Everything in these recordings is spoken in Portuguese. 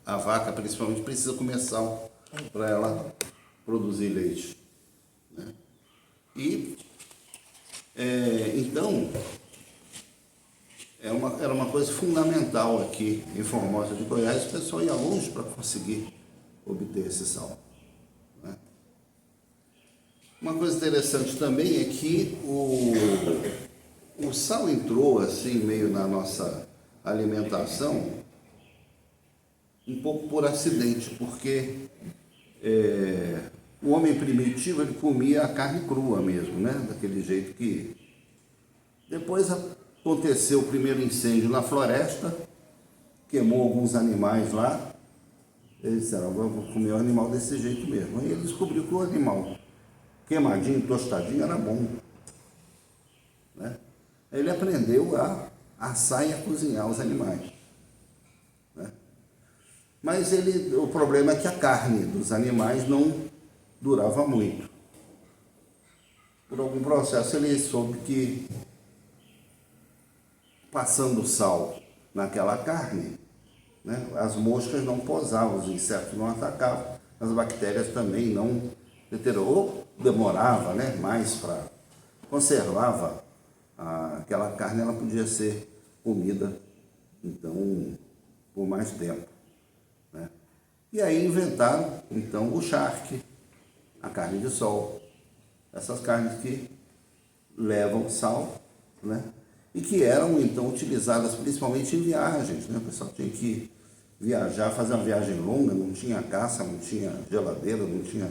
a vaca principalmente precisa comer sal para ela produzir leite, né? E então era uma coisa fundamental aqui em Formosa de Goiás, o pessoal ia longe para conseguir obter esse sal, né? Uma coisa interessante também é que o sal entrou assim meio na nossa alimentação um pouco por acidente, porque o homem primitivo ele comia a carne crua mesmo, né? Daquele jeito que... Depois aconteceu o primeiro incêndio na floresta, queimou alguns animais lá, eles disseram, vou comer o animal desse jeito mesmo. Aí ele descobriu que o animal queimadinho, tostadinho, era bom, né? Aí ele aprendeu a assar e a cozinhar os animais, né? Mas o problema é que a carne dos animais não durava muito. Por algum processo ele soube que passando sal naquela carne, né, as moscas não posavam, os insetos não atacavam, as bactérias também não deterioravam, ou demorava, né, mais para conservava aquela carne, ela podia ser comida então por mais tempo, né? E aí inventaram então o charque, a carne de sol, essas carnes que levam sal, né? E que eram então utilizadas principalmente em viagens, né? O pessoal tinha que viajar, fazer uma viagem longa, não tinha caça, não tinha geladeira, não tinha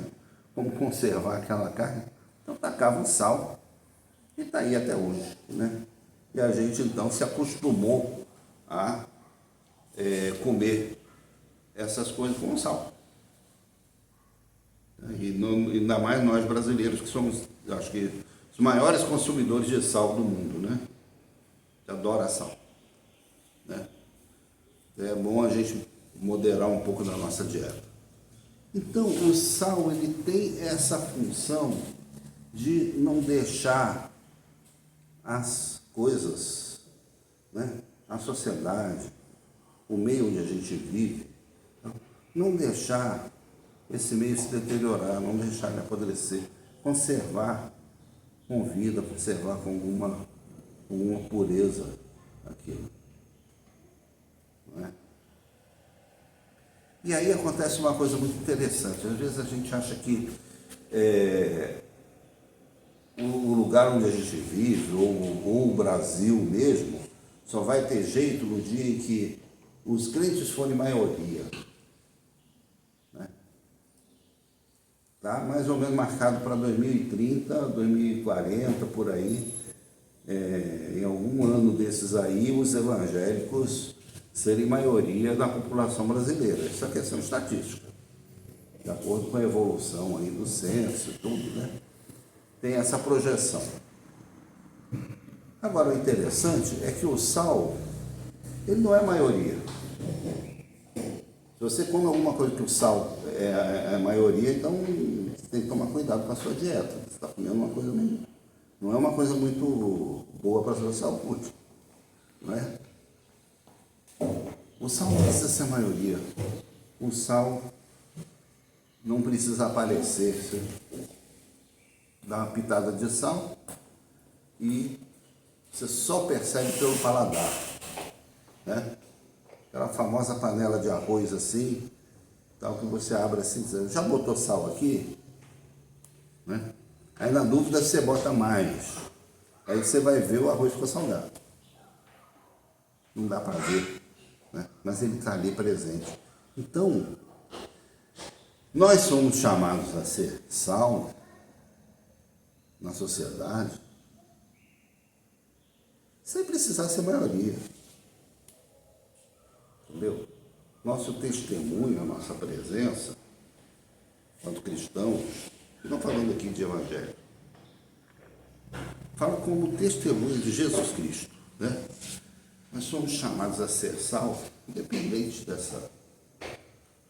como conservar aquela carne, então tacavam sal e está aí até hoje, né? E a gente então se acostumou a comer essas coisas com sal. E ainda mais nós brasileiros, que somos, acho que, os maiores consumidores de sal do mundo, né? Que adora sal, né? É bom a gente moderar um pouco da nossa dieta. Então, o sal, ele tem essa função de não deixar as coisas, né? A sociedade, o meio onde a gente vive, não deixar esse meio se deteriorar, não deixar ele apodrecer, conservar com vida, conservar com alguma pureza aquilo, não é? E aí acontece uma coisa muito interessante. Às vezes a gente acha que o lugar onde a gente vive, ou o Brasil mesmo, só vai ter jeito no dia em que os crentes forem maioria, né? Tá mais ou menos marcado para 2030, 2040, por aí. Em algum ano desses aí, os evangélicos serem maioria da população brasileira. Isso é questão estatística, de acordo com a evolução aí do censo e tudo, né? Tem essa projeção. Agora, o interessante é que o sal, ele não é maioria. Se você come alguma coisa que o sal é maioria, então você tem que tomar cuidado com a sua dieta. Você está comendo uma coisa meio... Não é uma coisa muito boa para a sua saúde, não é? O sal não precisa ser maioria. O sal não precisa aparecer. Você dá uma pitada de sal e você só percebe pelo paladar, né? Aquela famosa panela de arroz assim, tal, que você abre assim, você já botou sal aqui, né? Aí na dúvida você bota mais. Aí você vai ver, o arroz ficou salgado. Não dá para ver, né? Mas ele está ali presente. Então, nós somos chamados a ser sal na sociedade sem precisar ser maioria. Entendeu? Nosso testemunho, a nossa presença, quanto cristãos, não falando aqui de evangelho, fala como testemunho de Jesus Cristo, né? Nós somos chamados a ser sal, independente dessa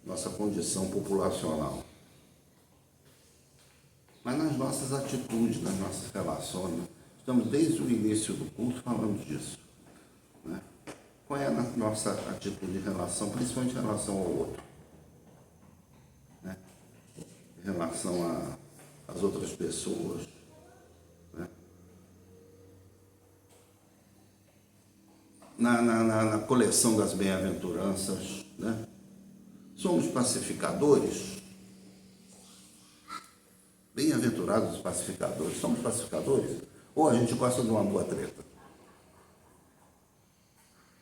nossa condição populacional. Mas nas nossas atitudes, nas nossas relações, estamos desde o início do culto falando disso, né? qual é a nossa atitude em relação, principalmente em relação ao outro, né? Em relação às outras pessoas, né? Na coleção das bem-aventuranças, né? Somos pacificadores? Bem-aventurados os pacificadores. Somos pacificadores? Ou a gente gosta de uma boa treta?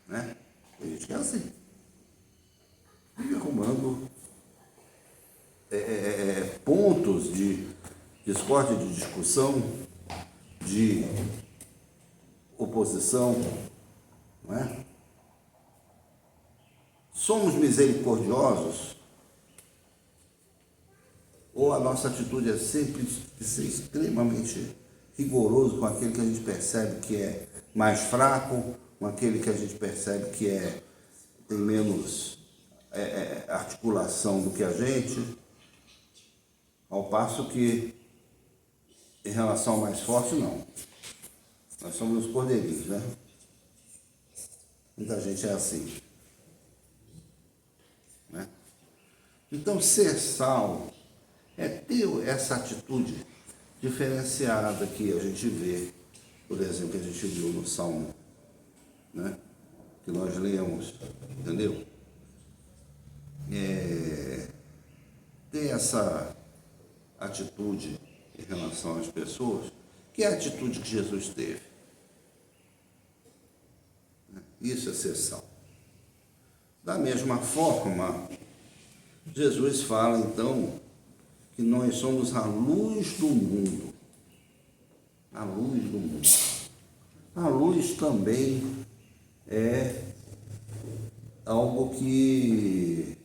Né? Tem gente que é assim. Fica arrumando pontos de discórdia, de discussão, de oposição. Não é? Somos misericordiosos? Ou a nossa atitude é sempre de ser extremamente rigoroso com aquele que a gente percebe que é mais fraco, com aquele que a gente percebe que tem menos articulação do que a gente, ao passo que, em relação ao mais forte, não. Nós somos os cordeirinhos, né? Muita gente é assim, né? Então, ser sal é ter essa atitude diferenciada que a gente vê, por exemplo, que a gente viu no Salmo, né? Que nós lemos, entendeu? Ter essa atitude em relação às pessoas, que é a atitude que Jesus teve. Isso é ser sal. Da mesma forma, Jesus fala então que nós somos a luz do mundo. A luz do mundo. A luz também é algo que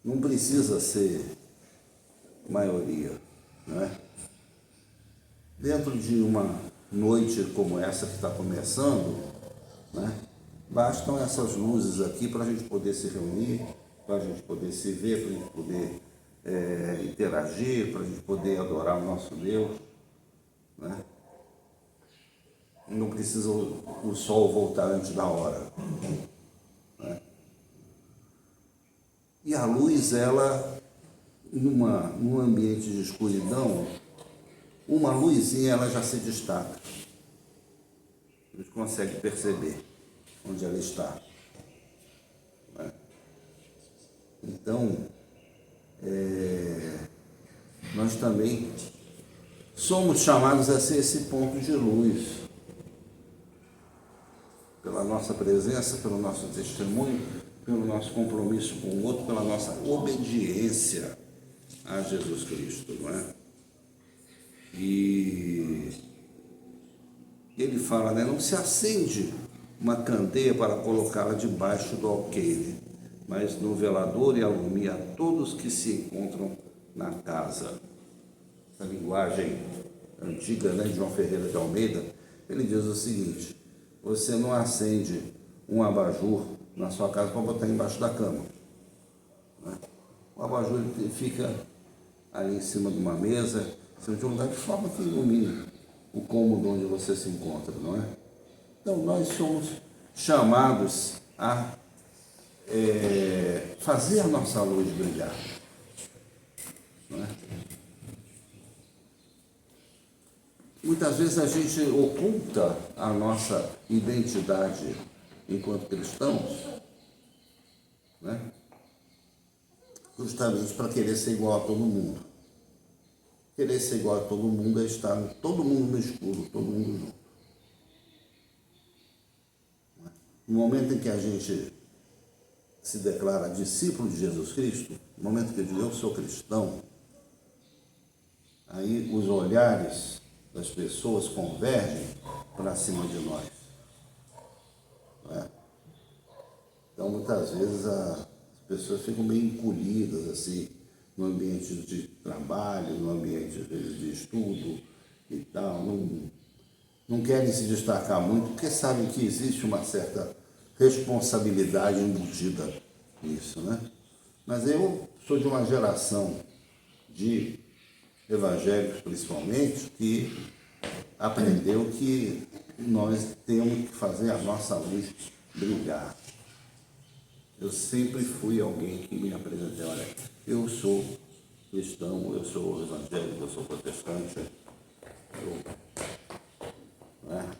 não precisa ser maioria, né? Dentro de uma noite como essa que está começando, né? Bastam essas luzes aqui para a gente poder se reunir, para a gente poder se ver, para a gente poder interagir, para a gente poder adorar o nosso Deus, né? Não precisa o sol voltar antes da hora, né? E a luz, ela, num ambiente de escuridão, uma luzinha ela já se destaca. A gente consegue perceber onde ela está, né? Então, nós também somos chamados a ser esse ponto de luz, pela nossa presença, pelo nosso testemunho, pelo nosso compromisso com o outro, pela nossa obediência a Jesus Cristo, não é? E ele fala, né? Não se acende uma candeia para colocá-la debaixo do alqueire, mas no velador e alume a todos que se encontram na casa. Essa linguagem antiga, né, de João Ferreira de Almeida, ele diz o seguinte: você não acende um abajur na sua casa para botar embaixo da cama, né? O abajur ele fica ali em cima de uma mesa, em cima de um lugar, de forma que ilumine o cômodo onde você se encontra, não é? Então, nós somos chamados a fazer a nossa luz brilhar, não é? Muitas vezes a gente oculta a nossa identidade enquanto cristãos, né? Justamente para querer ser igual a todo mundo. Querer ser igual a todo mundo é estar todo mundo no escuro, todo mundo junto. No momento em que a gente se declara discípulo de Jesus Cristo, no momento que eu digo eu sou cristão, aí os olhares das pessoas convergem para cima de nós, não é? Então, muitas vezes as pessoas ficam meio encolhidas, assim, no ambiente de trabalho, no ambiente, às vezes, de estudo e tal. Não querem se destacar muito, porque sabem que existe uma certa responsabilidade embutida nisso, né? Mas eu sou de uma geração de evangélicos, principalmente, que aprendeu que nós temos que fazer a nossa luz brilhar. Eu sempre fui alguém que me apresentei, olha, eu sou cristão, eu sou evangélico, eu sou protestante, né?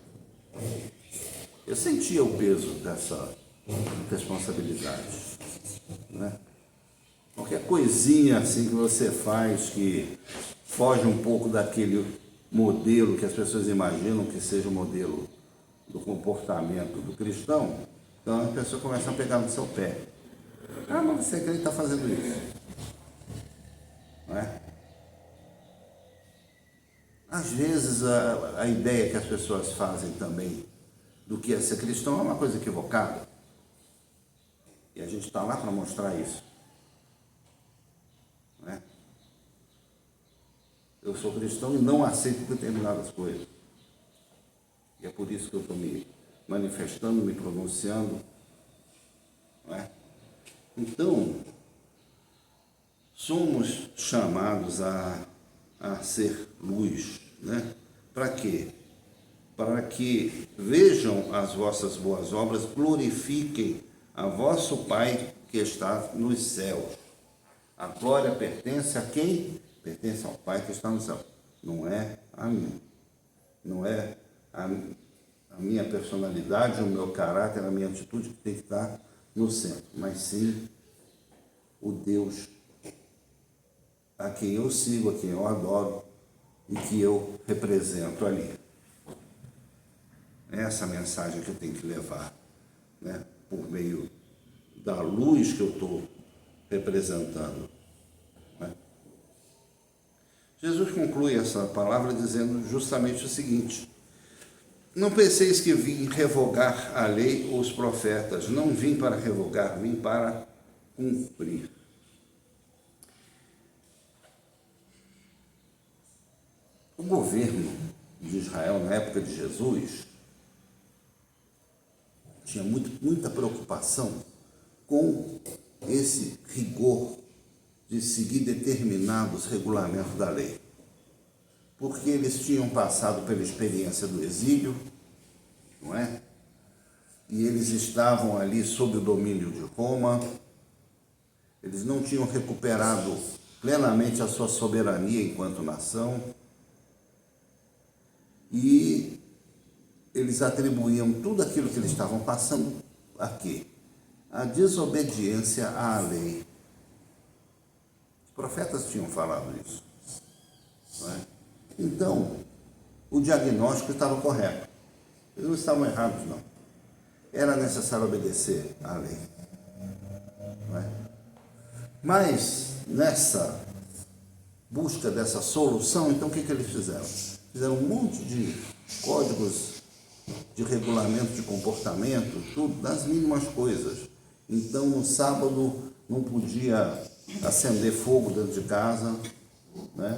Eu sentia o peso dessa responsabilidade, né? Qualquer coisinha assim que você faz que foge um pouco daquele modelo que as pessoas imaginam que seja o modelo do comportamento do cristão, então a pessoa começa a pegar no seu pé. Ah, mas você crente está fazendo isso, não é? Às vezes a ideia que as pessoas fazem também do que é ser cristão é uma coisa equivocada. E a gente está lá para mostrar isso, não é? Eu sou cristão e não aceito determinadas coisas. E é por isso que eu estou me manifestando, me pronunciando, não é? Então, somos chamados a ser luz, né? Para quê? Para que vejam as vossas boas obras, glorifiquem a vosso Pai que está nos céus. A glória pertence a quem? Pertence ao Pai que está no céu. Não é a mim. Não é a minha personalidade, o meu caráter, a minha atitude que tem que estar no centro, mas sim o Deus a quem eu sigo, a quem eu adoro e que eu represento ali. Essa mensagem que eu tenho que levar, né, por meio da luz que eu estou representando, né? Jesus conclui essa palavra dizendo justamente o seguinte: não penseis que vim revogar a lei ou os profetas. Não vim para revogar, vim para cumprir. O governo de Israel, na época de Jesus, tinha muita preocupação com esse rigor de seguir determinados regulamentos da lei. Porque eles tinham passado pela experiência do exílio, não é? E eles estavam ali sob o domínio de Roma, eles não tinham recuperado plenamente a sua soberania enquanto nação, e eles atribuíam tudo aquilo que eles estavam passando a quê? A desobediência à lei. Os profetas tinham falado isso, não é? Então, o diagnóstico estava correto. Eles não estavam errados, não. Era necessário obedecer à lei, não é? Mas, nessa busca dessa solução, então o que eles fizeram? Fizeram um monte de códigos de regulamento de comportamento, tudo, das mínimas coisas. Então, no sábado, não podia acender fogo dentro de casa, né?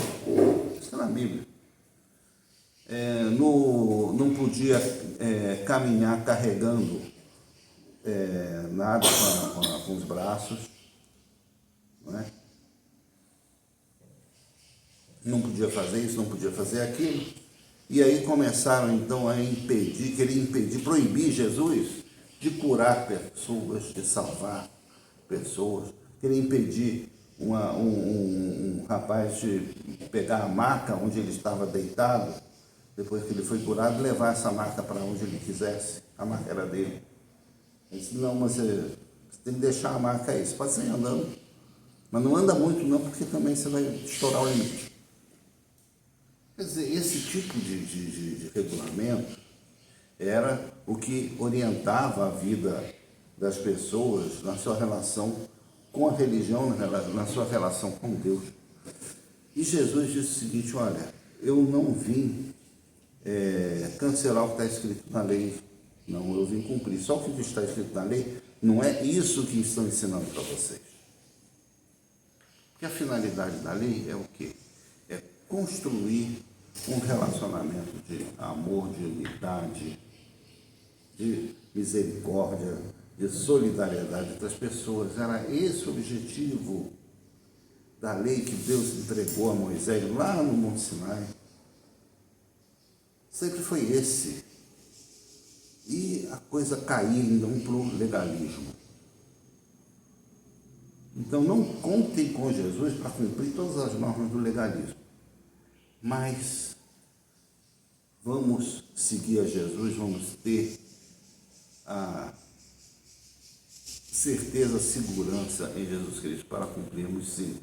Isso está na Bíblia. Não podia caminhar carregando nada com os braços, não é? Não podia fazer isso, não podia fazer aquilo. E aí começaram então a proibir Jesus de curar pessoas, de salvar pessoas. Queria impedir um rapaz de pegar a maca onde ele estava deitado, depois que ele foi curado, levar essa maca para onde ele quisesse. A maca era dele. Ele disse: não, mas você tem que deixar a maca aí. Você pode sair andando, mas não anda muito não, porque também você vai estourar o limite. Quer dizer, esse tipo de regulamento era o que orientava a vida das pessoas na sua relação com a religião, na sua relação com Deus. E Jesus disse o seguinte: olha, eu não vim cancelar o que está escrito na lei, não, eu vim cumprir. Só o que está escrito na lei não é isso que estão ensinando para vocês. Porque a finalidade da lei é o quê? É construir um relacionamento de amor, de unidade, de misericórdia, de solidariedade entre as pessoas. Era esse o objetivo da lei que Deus entregou a Moisés lá no Monte Sinai. Sempre foi esse. E a coisa caiu então para o legalismo. Então não contem com Jesus para cumprir todas as normas do legalismo. Mas vamos seguir a Jesus, vamos ter a certeza, a segurança em Jesus Cristo para cumprirmos, sim,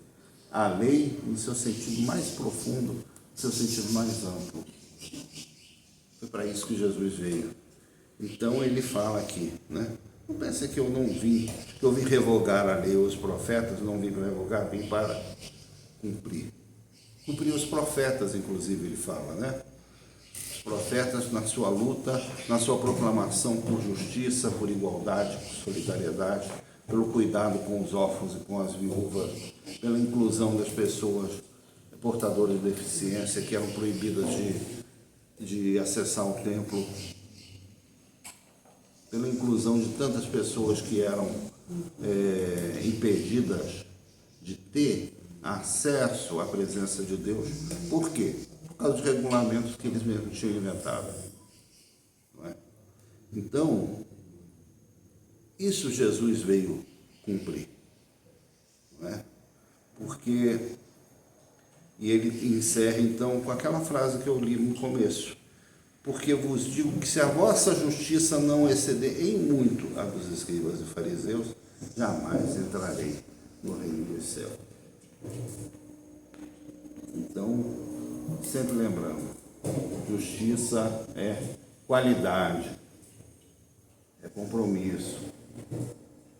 a lei no seu sentido mais profundo, no seu sentido mais amplo. Foi para isso que Jesus veio. Então ele fala aqui, né? Não pense que eu vim revogar a lei, os profetas, não vim para revogar, vim para cumprir. Cumprir os profetas, inclusive, ele fala, né? Os profetas na sua luta, na sua proclamação por justiça, por igualdade, por solidariedade, pelo cuidado com os órfãos e com as viúvas, pela inclusão das pessoas portadoras de deficiência que eram proibidas de acessar o templo, pela inclusão de tantas pessoas que eram impedidas de ter acesso à presença de Deus. Por quê? Por causa dos regulamentos que eles mesmos tinham inventado. Não é? Então, isso Jesus veio cumprir. Não é? Porque, e ele encerra então com aquela frase que eu li no começo: porque vos digo que se a vossa justiça não exceder em muito a dos escribas e fariseus, jamais entrarei no reino dos céus. Então, sempre lembrando, justiça é qualidade, é compromisso,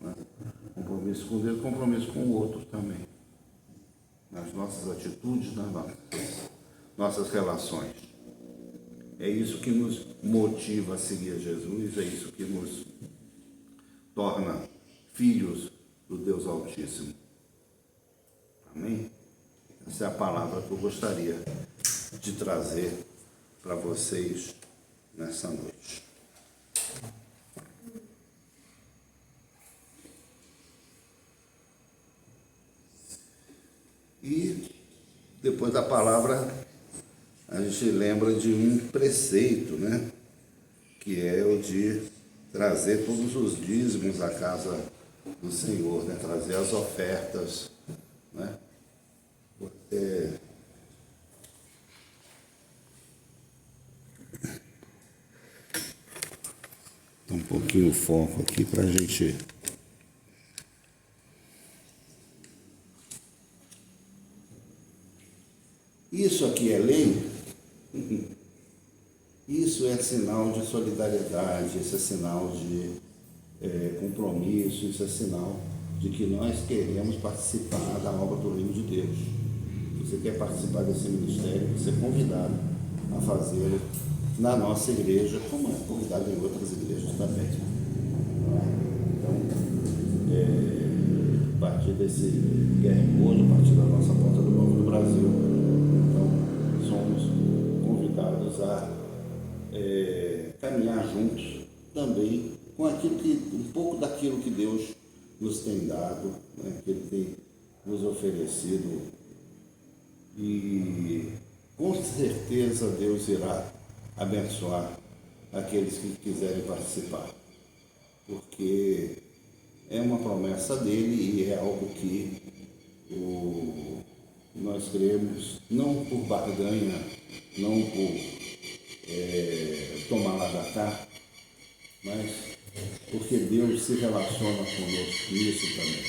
né? Compromisso com Deus, compromisso com o outro também, nas nossas atitudes, nas nossas relações. É isso que nos motiva a seguir a Jesus, é isso que nos torna filhos do Deus Altíssimo. Amém? Essa é a palavra que eu gostaria de trazer para vocês nessa noite. E depois da palavra, a gente lembra de um preceito, né? Que é o de trazer todos os dízimos à casa do Senhor, né? Trazer as ofertas, né? Um pouquinho o foco aqui para a gente. Isso aqui é lei? Isso é sinal de solidariedade, isso é sinal de compromisso, isso é sinal de que nós queremos participar da obra do Reino de Deus. Se você quer participar desse ministério, você é convidado a fazê-lo na nossa igreja, como é convidado em outras igrejas também. Então, a partir desse QR Code, a partir da nossa Porta do Novo do Brasil, então, somos convidados a caminhar juntos também com um pouco daquilo que Deus nos tem dado, né, que Ele tem nos oferecido, e com certeza Deus irá abençoar aqueles que quiserem participar, porque é uma promessa dele e é algo que nós cremos, não por barganha, não por tomar lá da cá, mas porque Deus se relaciona conosco nisso também.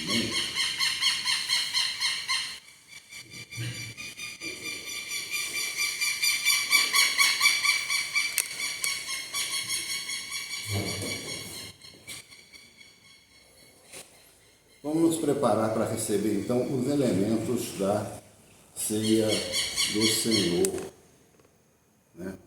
Amém? Vamos nos preparar para receber então os elementos da ceia do Senhor, né?